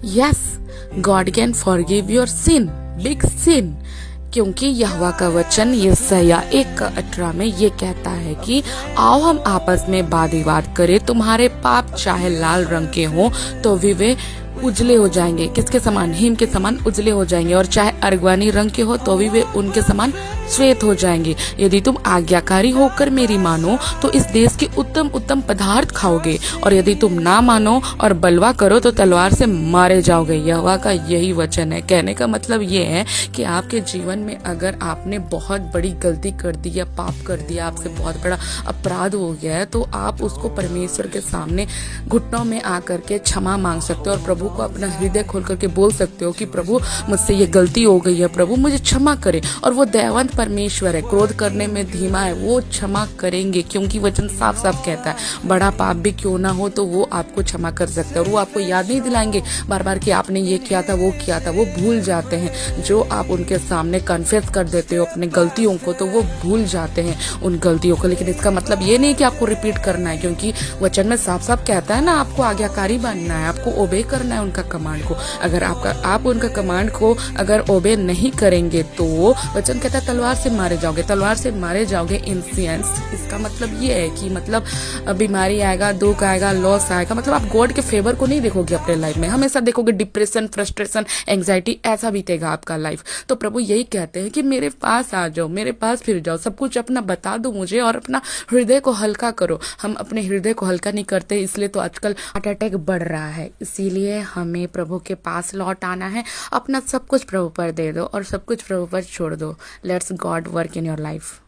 Yes, God can forgive your sin, big sin, क्योंकि यहोवा का वचन यशायाह 1:18 में ये कहता है कि आओ हम आपस में वाद विवाद करें, तुम्हारे पाप चाहे लाल रंग के हों तो भी वे उजले हो जाएंगे। किसके समान? हिम के समान उजले हो जाएंगे। और चाहे अर्गवानी रंग के हो तो भी वे उनके समान श्वेत हो जाएंगे। यदि तुम आज्ञाकारी होकर मेरी मानो तो इस देश के उत्तम उत्तम पदार्थ खाओगे, और यदि तुम ना मानो और बलवा करो तो तलवार से मारे जाओगे। यहोवा का यही वचन है। कहने का मतलब ये है कि आपके जीवन में अगर आपने बहुत बड़ी गलती कर दी या पाप कर दिया, आपसे बहुत बड़ा अपराध हो गया है, तो आप उसको परमेश्वर के सामने घुटनों में आकर के क्षमा मांग सकते हो और प्रभु को अपना हृदय खोल करके बोल सकते हो कि प्रभु मुझसे ये गलती हो गई है, प्रभु मुझे क्षमा करे। और वो दयावंत परमेश्वर है, क्रोध करने में धीमा है, वो क्षमा करेंगे, क्योंकि वचन साफ साफ कहता है बड़ा पाप भी क्यों ना हो तो वो आपको क्षमा कर सकता है। और वो आपको याद नहीं दिलाएंगे बार बार कि आपने ये किया था, वो किया था, वो भूल जाते हैं। जो आप उनके सामने कन्फेस कर देते हो अपने गलतियों को तो वो भूल जाते हैं उन गलतियों को। लेकिन इसका मतलब ये नहीं कि आपको रिपीट करना है, क्योंकि वचन में साफ साफ कहता है ना, आपको आज्ञाकारी बनना है, आपको ओबे करना है उनका कमांड को। अगर आप उनका कमांड को अगर ओबे नहीं करेंगे तो वचन कहता है तलवार से मारे जाओगे। तलवार से मारे जाओगे इन सेंस, इसका मतलब ये है कि मतलब बीमारी आएगा, दुख आएगा, लॉस आएगा, मतलब आप गॉड के फेवर को नहीं देखोगे अपने लाइफ में, हमेशा देखोगे डिप्रेशन, फ्रस्ट्रेशन, एंग्जाइटी, ऐसा बीतेगा आपका लाइफ। तो प्रभु यही कहते हैं कि मेरे पास आ जाओ, मेरे पास फिर जाओ, सब कुछ अपना बता दो मुझे और अपना हृदय को हल्का करो। हम अपने हृदय को हल्का नहीं करते, इसलिए तो आजकल हार्ट अटैक बढ़ रहा है। इसीलिए हमें प्रभु के पास लौट आना है, अपना सब कुछ प्रभु पर दे दो और सब कुछ प्रभु पर छोड़ दो। Let's God work in your life.